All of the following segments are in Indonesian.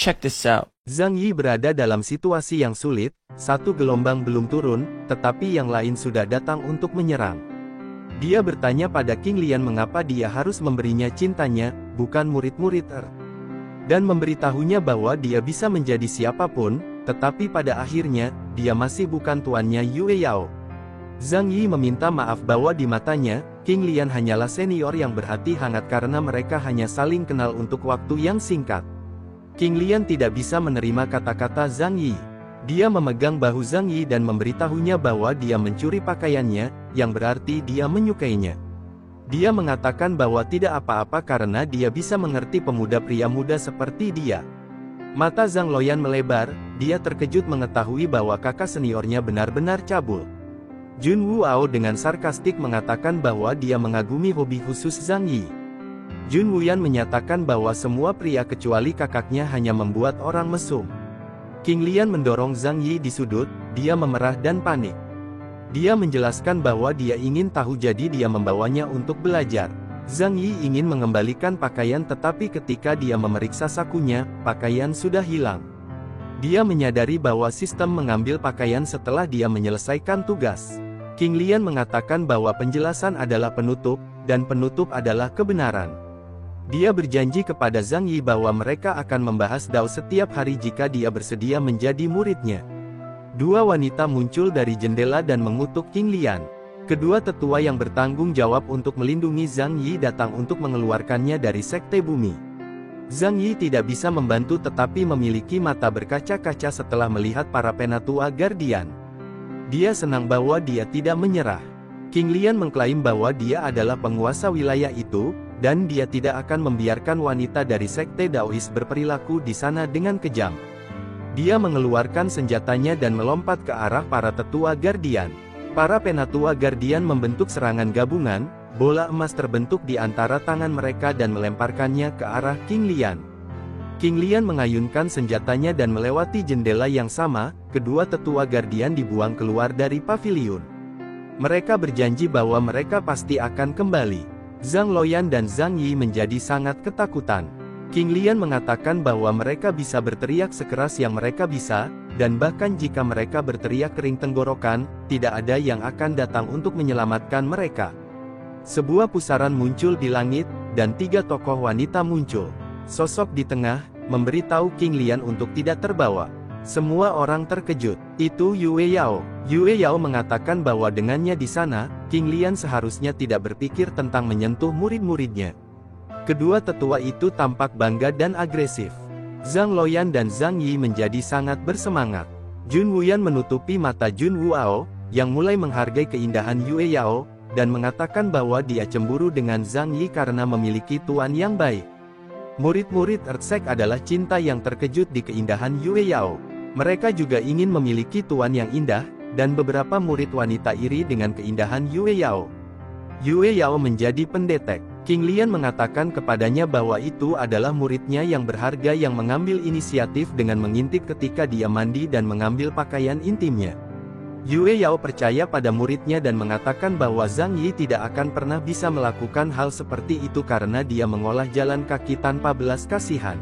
Check this out. Zhang Yi berada dalam situasi yang sulit, satu gelombang belum turun, tetapi yang lain sudah datang untuk menyerang. Dia bertanya pada King Lian mengapa dia harus memberinya cintanya, bukan murid-murid dan memberitahunya bahwa dia bisa menjadi siapapun, tetapi pada akhirnya, dia masih bukan tuannya Yue Yao. Zhang Yi meminta maaf bahwa di matanya, King Lian hanyalah senior yang berhati hangat karena mereka hanya saling kenal untuk waktu yang singkat. King Lian tidak bisa menerima kata-kata Zhang Yi. Dia memegang bahu Zhang Yi dan memberitahunya bahwa dia mencuri pakaiannya, yang berarti dia menyukainya. Dia mengatakan bahwa tidak apa-apa karena dia bisa mengerti pemuda pria muda seperti dia. Mata Zhang Loyan melebar, dia terkejut mengetahui bahwa kakak seniornya benar-benar cabul. Jun Wuao dengan sarkastik mengatakan bahwa dia mengagumi hobi khusus Zhang Yi. Jun Wuyan menyatakan bahwa semua pria kecuali kakaknya hanya membuat orang mesum. King Lian mendorong Zhang Yi di sudut, dia memerah dan panik. Dia menjelaskan bahwa dia ingin tahu jadi dia membawanya untuk belajar. Zhang Yi ingin mengembalikan pakaian tetapi ketika dia memeriksa sakunya, pakaian sudah hilang. Dia menyadari bahwa sistem mengambil pakaian setelah dia menyelesaikan tugas. King Lian mengatakan bahwa penjelasan adalah penutup, dan penutup adalah kebenaran. Dia berjanji kepada Zhang Yi bahwa mereka akan membahas Dao setiap hari jika dia bersedia menjadi muridnya. Dua wanita muncul dari jendela dan mengutuk King Lian. Kedua tetua yang bertanggung jawab untuk melindungi Zhang Yi datang untuk mengeluarkannya dari sekte bumi. Zhang Yi tidak bisa membantu tetapi memiliki mata berkaca-kaca setelah melihat para penatua Guardian. Dia senang bahwa dia tidak menyerah. King Lian mengklaim bahwa dia adalah penguasa wilayah itu, dan dia tidak akan membiarkan wanita dari sekte Daois berperilaku di sana dengan kejam. Dia mengeluarkan senjatanya dan melompat ke arah para tetua Guardian. Para penatua Guardian membentuk serangan gabungan, bola emas terbentuk di antara tangan mereka dan melemparkannya ke arah King Lian. King Lian mengayunkan senjatanya dan melewati jendela yang sama, kedua tetua Guardian dibuang keluar dari paviliun. Mereka berjanji bahwa mereka pasti akan kembali. Zhang Loyan dan Zhang Yi menjadi sangat ketakutan. King Lian mengatakan bahwa mereka bisa berteriak sekeras yang mereka bisa, dan bahkan jika mereka berteriak kering tenggorokan, tidak ada yang akan datang untuk menyelamatkan mereka. Sebuah pusaran muncul di langit, dan tiga tokoh wanita muncul. Sosok di tengah, memberitahu King Lian untuk tidak terbawa. Semua orang terkejut. Itu Yue Yao. Yue Yao mengatakan bahwa dengannya di sana, King Lian seharusnya tidak berpikir tentang menyentuh murid-muridnya. Kedua tetua itu tampak bangga dan agresif. Zhang Loyan dan Zhang Yi menjadi sangat bersemangat. Jun Wuyan menutupi mata Jun Wuao, yang mulai menghargai keindahan Yue Yao, dan mengatakan bahwa dia cemburu dengan Zhang Yi karena memiliki tuan yang baik. Murid-murid Earthsect adalah cinta yang terkejut di keindahan Yue Yao. Mereka juga ingin memiliki tuan yang indah, dan beberapa murid wanita iri dengan keindahan Yue Yao. Yue Yao menjadi pendetek. King Lian mengatakan kepadanya bahwa itu adalah muridnya yang berharga yang mengambil inisiatif dengan mengintip ketika dia mandi dan mengambil pakaian intimnya. Yue Yao percaya pada muridnya dan mengatakan bahwa Zhang Yi tidak akan pernah bisa melakukan hal seperti itu karena dia mengolah jalan kaki tanpa belas kasihan.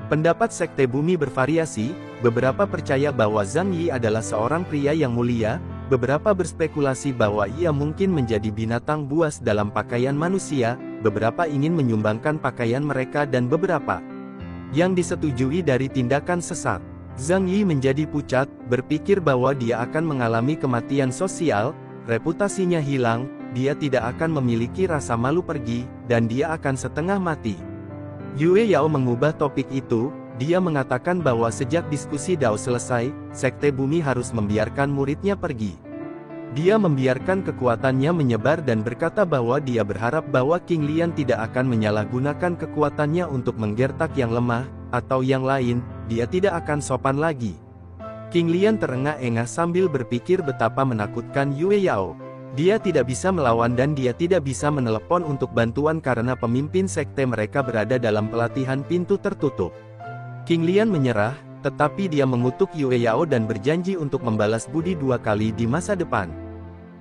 Pendapat sekte bumi bervariasi, beberapa percaya bahwa Zhang Yi adalah seorang pria yang mulia, beberapa berspekulasi bahwa ia mungkin menjadi binatang buas dalam pakaian manusia, beberapa ingin menyumbangkan pakaian mereka dan beberapa yang disetujui dari tindakan sesat. Zhang Yi menjadi pucat, berpikir bahwa dia akan mengalami kematian sosial, reputasinya hilang, dia tidak akan memiliki rasa malu pergi, dan dia akan setengah mati. Yue Yao mengubah topik itu, dia mengatakan bahwa sejak diskusi Dao selesai, sekte bumi harus membiarkan muridnya pergi. Dia membiarkan kekuatannya menyebar dan berkata bahwa dia berharap bahwa King Lian tidak akan menyalahgunakan kekuatannya untuk menggertak yang lemah, atau yang lain, dia tidak akan sopan lagi. King Lian terengah-engah sambil berpikir betapa menakutkan Yue Yao. Dia tidak bisa melawan dan dia tidak bisa menelepon untuk bantuan karena pemimpin sekte mereka berada dalam pelatihan pintu tertutup. King Lian menyerah, tetapi dia mengutuk Yue Yao dan berjanji untuk membalas budi 2 kali di masa depan.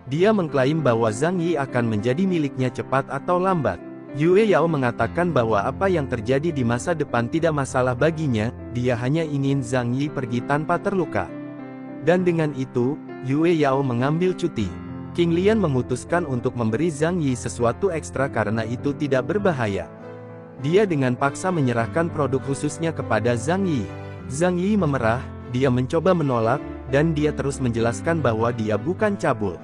Dia mengklaim bahwa Zhang Yi akan menjadi miliknya cepat atau lambat. Yue Yao mengatakan bahwa apa yang terjadi di masa depan tidak masalah baginya, dia hanya ingin Zhang Yi pergi tanpa terluka. Dan dengan itu, Yue Yao mengambil cuti. King Lian memutuskan untuk memberi Zhang Yi sesuatu ekstra karena itu tidak berbahaya. Dia dengan paksa menyerahkan produk khususnya kepada Zhang Yi. Zhang Yi memerah, dia mencoba menolak, dan dia terus menjelaskan bahwa dia bukan cabul.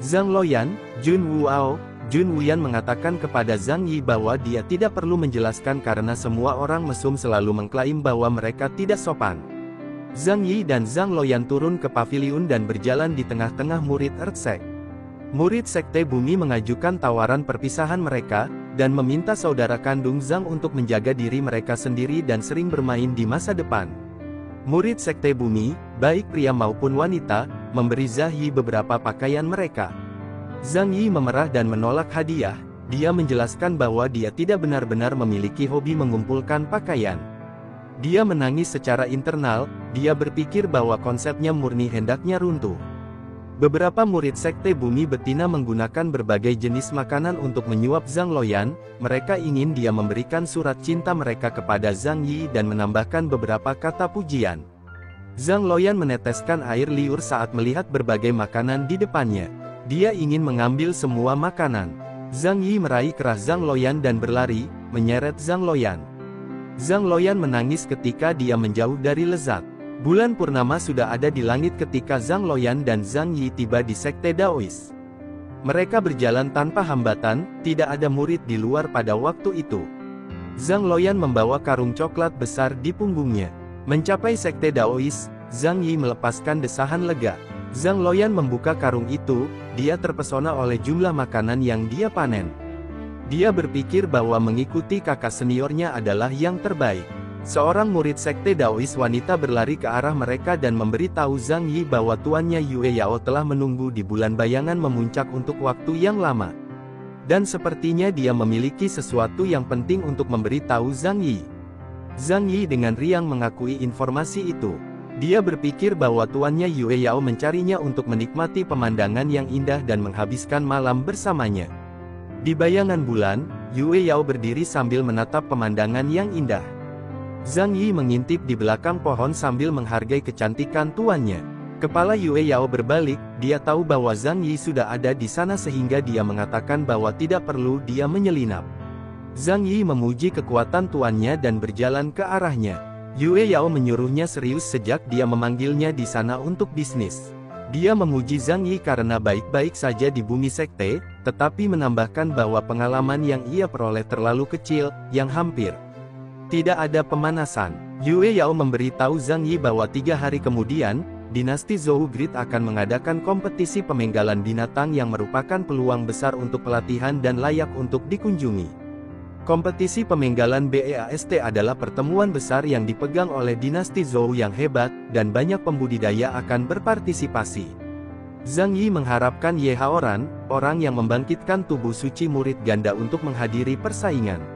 Zhang Luoyan, Jun Wuyan mengatakan kepada Zhang Yi bahwa dia tidak perlu menjelaskan karena semua orang mesum selalu mengklaim bahwa mereka tidak sopan. Zhang Yi dan Zhang Luoyan turun ke paviliun dan berjalan di tengah-tengah murid Earthsect. Murid Sekte Bumi mengajukan tawaran perpisahan mereka, dan meminta saudara kandung Zhang untuk menjaga diri mereka sendiri dan sering bermain di masa depan. Murid Sekte Bumi, baik pria maupun wanita, memberi Zhang Yi beberapa pakaian mereka. Zhang Yi memerah dan menolak hadiah. Dia menjelaskan bahwa dia tidak benar-benar memiliki hobi mengumpulkan pakaian. Dia menangis secara internal, dia berpikir bahwa konsepnya murni hendaknya runtuh. Beberapa murid Sekte Bumi Betina menggunakan berbagai jenis makanan untuk menyuap Zhang Luoyan. Mereka ingin dia memberikan surat cinta mereka kepada Zhang Yi dan menambahkan beberapa kata pujian. Zhang Luoyan meneteskan air liur saat melihat berbagai makanan di depannya. Dia ingin mengambil semua makanan. Zhang Yi meraih keras Zhang Luoyan dan berlari, menyeret Zhang Luoyan. Zhang Luoyan menangis ketika dia menjauh dari lezat. Bulan purnama sudah ada di langit ketika Zhang Luoyan dan Zhang Yi tiba di Sekte Daois. Mereka berjalan tanpa hambatan, tidak ada murid di luar pada waktu itu. Zhang Luoyan membawa karung coklat besar di punggungnya. Mencapai Sekte Daois, Zhang Yi melepaskan desahan lega. Zhang Luoyan membuka karung itu, dia terpesona oleh jumlah makanan yang dia panen. Dia berpikir bahwa mengikuti kakak seniornya adalah yang terbaik. Seorang murid Sekte Daois wanita berlari ke arah mereka dan memberitahu Zhang Yi bahwa tuannya Yue Yao telah menunggu di bulan bayangan memuncak untuk waktu yang lama. Dan sepertinya dia memiliki sesuatu yang penting untuk memberitahu Zhang Yi. Zhang Yi dengan riang mengakui informasi itu. Dia berpikir bahwa tuannya Yue Yao mencarinya untuk menikmati pemandangan yang indah dan menghabiskan malam bersamanya. Di bayangan bulan, Yue Yao berdiri sambil menatap pemandangan yang indah. Zhang Yi mengintip di belakang pohon sambil menghargai kecantikan tuannya. Kepala Yue Yao berbalik, dia tahu bahwa Zhang Yi sudah ada di sana sehingga dia mengatakan bahwa tidak perlu dia menyelinap. Zhang Yi memuji kekuatan tuannya dan berjalan ke arahnya. Yue Yao menyuruhnya serius sejak dia memanggilnya di sana untuk bisnis. Dia memuji Zhang Yi karena baik-baik saja di bumi sekte, tetapi menambahkan bahwa pengalaman yang ia peroleh terlalu kecil, yang hampir tidak ada pemanasan. Yue Yao memberitahu Zhang Yi bahwa 3 hari kemudian, dinasti Zhou Grid akan mengadakan kompetisi pemenggalan binatang yang merupakan peluang besar untuk pelatihan dan layak untuk dikunjungi. Kompetisi pemenggalan BEAST adalah pertemuan besar yang dipegang oleh dinasti Zhou yang hebat, dan banyak pembudidaya akan berpartisipasi. Zhang Yi mengharapkan Ye Haoran, orang yang membangkitkan tubuh suci murid ganda untuk menghadiri persaingan.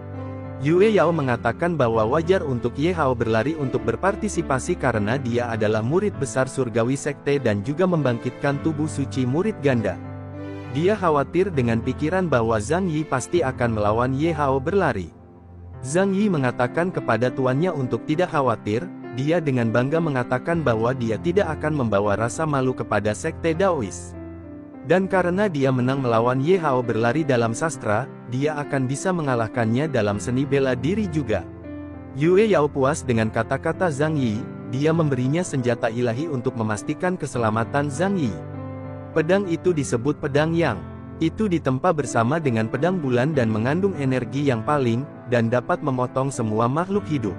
Yue Yao mengatakan bahwa wajar untuk Ye Hao berlari untuk berpartisipasi karena dia adalah murid besar surgawi sekte dan juga membangkitkan tubuh suci murid ganda. Dia khawatir dengan pikiran bahwa Zhang Yi pasti akan melawan Ye Hao berlari. Zhang Yi mengatakan kepada tuannya untuk tidak khawatir, dia dengan bangga mengatakan bahwa dia tidak akan membawa rasa malu kepada Sekte Daois. Dan karena dia menang melawan Ye Hao berlari dalam sastra, dia akan bisa mengalahkannya dalam seni bela diri juga. Yue Yao puas dengan kata-kata Zhang Yi, dia memberinya senjata ilahi untuk memastikan keselamatan Zhang Yi. Pedang itu disebut pedang yang itu ditempa bersama dengan pedang bulan dan mengandung energi yang paling, dan dapat memotong semua makhluk hidup.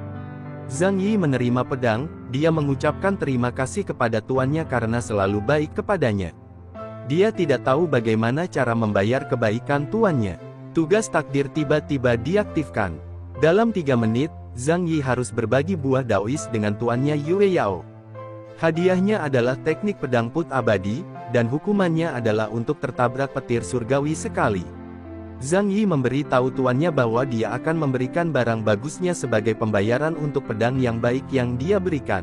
Zhang Yi menerima pedang, dia mengucapkan terima kasih kepada tuannya karena selalu baik kepadanya. Dia tidak tahu bagaimana cara membayar kebaikan tuannya. Tugas takdir tiba-tiba diaktifkan. Dalam 3 menit, Zhang Yi harus berbagi buah Daois dengan tuannya Yue Yao. Hadiahnya adalah teknik pedang put abadi, dan hukumannya adalah untuk tertabrak petir surgawi sekali. Zhang Yi memberi tahu tuannya bahwa dia akan memberikan barang bagusnya sebagai pembayaran untuk pedang yang baik yang dia berikan.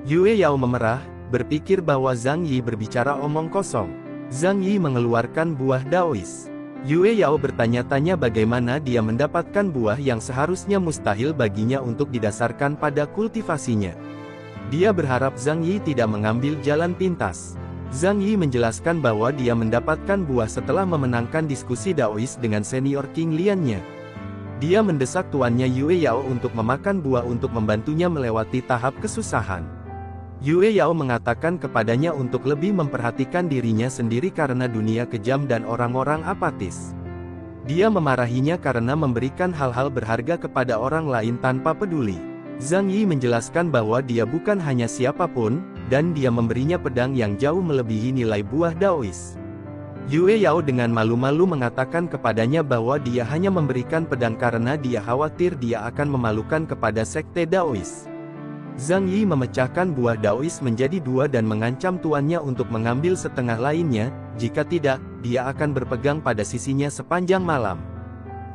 Yue Yao memerah, berpikir bahwa Zhang Yi berbicara omong kosong. Zhang Yi mengeluarkan buah Daois. Yue Yao bertanya-tanya bagaimana dia mendapatkan buah yang seharusnya mustahil baginya untuk didasarkan pada kultivasinya. Dia berharap Zhang Yi tidak mengambil jalan pintas. Zhang Yi menjelaskan bahwa dia mendapatkan buah setelah memenangkan diskusi Daois dengan senior King Lian-nya. Dia mendesak tuannya Yue Yao untuk memakan buah untuk membantunya melewati tahap kesusahan. Yue Yao mengatakan kepadanya untuk lebih memperhatikan dirinya sendiri karena dunia kejam dan orang-orang apatis. Dia memarahinya karena memberikan hal-hal berharga kepada orang lain tanpa peduli. Zhang Yi menjelaskan bahwa dia bukan hanya siapapun, dan dia memberinya pedang yang jauh melebihi nilai buah Daois. Yue Yao dengan malu-malu mengatakan kepadanya bahwa dia hanya memberikan pedang karena dia khawatir dia akan memalukan kepada sekte Daois. Zhang Yi memecahkan buah Daois menjadi dua dan mengancam tuannya untuk mengambil setengah lainnya, jika tidak, dia akan berpegang pada sisinya sepanjang malam.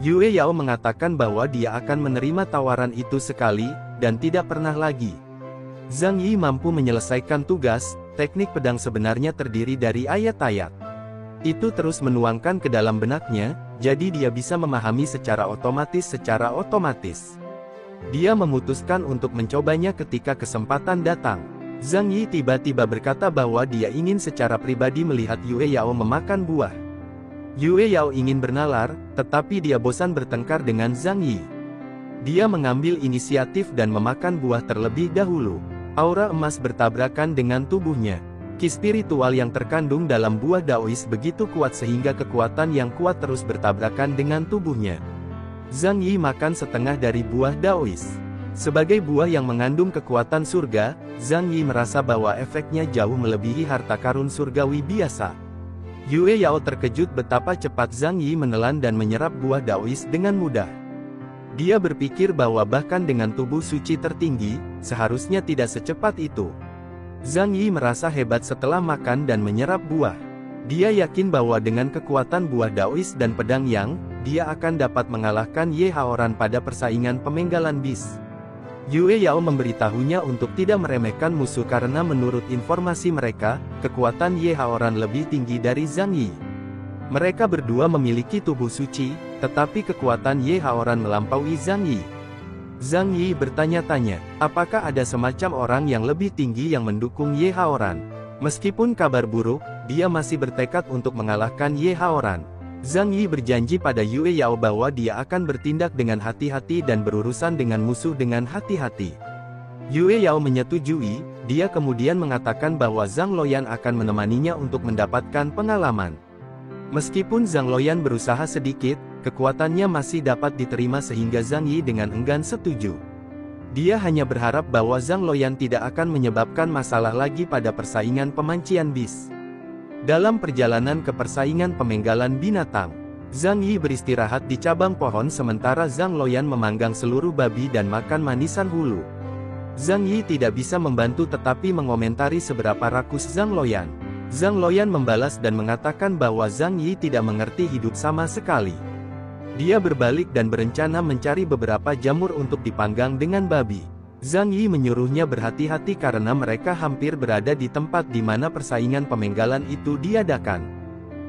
Yue Yao mengatakan bahwa dia akan menerima tawaran itu sekali, dan tidak pernah lagi. Zhang Yi mampu menyelesaikan tugas, teknik pedang sebenarnya terdiri dari ayat-ayat. Itu terus menuangkan ke dalam benaknya, jadi dia bisa memahami secara otomatis. Dia memutuskan untuk mencobanya ketika kesempatan datang. Zhang Yi tiba-tiba berkata bahwa dia ingin secara pribadi melihat Yue Yao memakan buah. Yue Yao ingin bernalar, tetapi dia bosan bertengkar dengan Zhang Yi. Dia mengambil inisiatif dan memakan buah terlebih dahulu. Aura emas bertabrakan dengan tubuhnya. Ki spiritual yang terkandung dalam buah Daois begitu kuat sehingga kekuatan yang kuat terus bertabrakan dengan tubuhnya. Zhang Yi makan setengah dari buah Daois. Sebagai buah yang mengandung kekuatan surga, Zhang Yi merasa bahwa efeknya jauh melebihi harta karun surgawi biasa. Yue Yao terkejut betapa cepat Zhang Yi menelan dan menyerap buah Daois dengan mudah. Dia berpikir bahwa bahkan dengan tubuh suci tertinggi, seharusnya tidak secepat itu. Zhang Yi merasa hebat setelah makan dan menyerap buah. Dia yakin bahwa dengan kekuatan buah Daois dan pedang Yang, dia akan dapat mengalahkan Ye Haoran pada persaingan pemenggalan bis. Yue Yao memberitahunya untuk tidak meremehkan musuh karena menurut informasi mereka, kekuatan Ye Haoran lebih tinggi dari Zhang Yi. Mereka berdua memiliki tubuh suci, tetapi kekuatan Ye Haoran melampaui Zhang Yi. Zhang Yi bertanya-tanya, apakah ada semacam orang yang lebih tinggi yang mendukung Ye Haoran? Meskipun kabar buruk, dia masih bertekad untuk mengalahkan Ye Haoran. Zhang Yi berjanji pada Yue Yao bahwa dia akan bertindak dengan hati-hati dan berurusan dengan musuh dengan hati-hati. Yue Yao menyetujui, dia kemudian mengatakan bahwa Zhang Loyan akan menemaninya untuk mendapatkan pengalaman. Meskipun Zhang Loyan berusaha sedikit, kekuatannya masih dapat diterima sehingga Zhang Yi dengan enggan setuju. Dia hanya berharap bahwa Zhang Loyan tidak akan menyebabkan masalah lagi pada persaingan pemancian bis. Dalam perjalanan ke persaingan pemenggalan binatang, Zhang Yi beristirahat di cabang pohon sementara Zhang Loyan memanggang seluruh babi dan makan manisan hulu. Zhang Yi tidak bisa membantu tetapi mengomentari seberapa rakus Zhang Loyan. Zhang Loyan membalas dan mengatakan bahwa Zhang Yi tidak mengerti hidup sama sekali. Dia berbalik dan berencana mencari beberapa jamur untuk dipanggang dengan babi. Zhang Yi menyuruhnya berhati-hati karena mereka hampir berada di tempat di mana persaingan pemenggalan itu diadakan.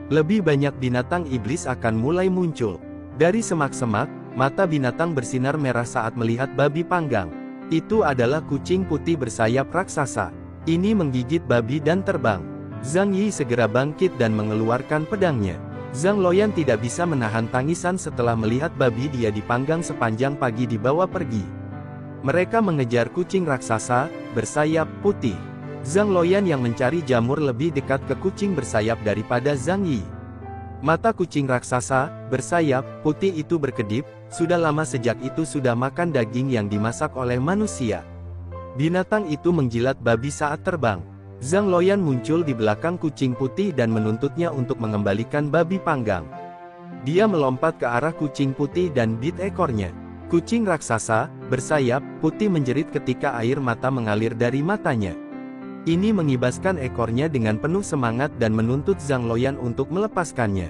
Lebih banyak binatang iblis akan mulai muncul. Dari semak-semak, mata binatang bersinar merah saat melihat babi panggang. Itu adalah kucing putih bersayap raksasa. Ini menggigit babi dan terbang. Zhang Yi segera bangkit dan mengeluarkan pedangnya. Zhang Loyan tidak bisa menahan tangisan setelah melihat babi dia dipanggang sepanjang pagi dibawa pergi. Mereka mengejar kucing raksasa, bersayap putih. Zhang Loyan yang mencari jamur lebih dekat ke kucing bersayap daripada Zhang Yi. Mata kucing raksasa, bersayap, putih itu berkedip, sudah lama sejak itu sudah makan daging yang dimasak oleh manusia. Binatang itu menjilat babi saat terbang. Zhang Loyan muncul di belakang kucing putih dan menuntutnya untuk mengembalikan babi panggang. Dia melompat ke arah kucing putih dan bit ekornya. Kucing raksasa, bersayap, putih menjerit ketika air mata mengalir dari matanya. Ini mengibaskan ekornya dengan penuh semangat dan menuntut Zhang Loyan untuk melepaskannya.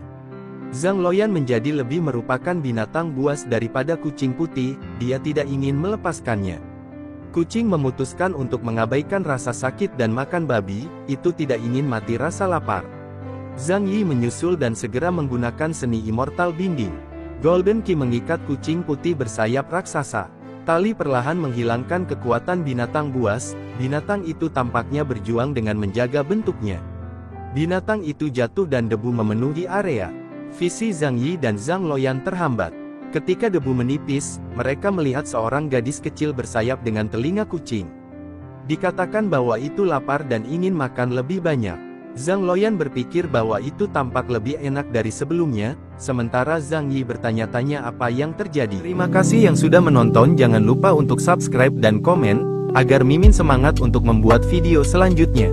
Zhang Loyan menjadi lebih merupakan binatang buas daripada kucing putih, dia tidak ingin melepaskannya. Kucing memutuskan untuk mengabaikan rasa sakit dan makan babi, itu tidak ingin mati rasa lapar. Zhang Yi menyusul dan segera menggunakan seni Immortal Binding. Golden Key mengikat kucing putih bersayap raksasa. Tali perlahan menghilangkan kekuatan binatang buas, binatang itu tampaknya berjuang dengan menjaga bentuknya. Binatang itu jatuh dan debu memenuhi area. Visi Zhang Yi dan Zhang Luoyan terhambat. Ketika debu menipis, mereka melihat seorang gadis kecil bersayap dengan telinga kucing. Dikatakan bahwa itu lapar dan ingin makan lebih banyak. Zhang Luoyan berpikir bahwa itu tampak lebih enak dari sebelumnya, sementara Zhang Yi bertanya-tanya apa yang terjadi. Terima kasih yang sudah menonton, jangan lupa untuk subscribe dan komen, agar Mimin semangat untuk membuat video selanjutnya.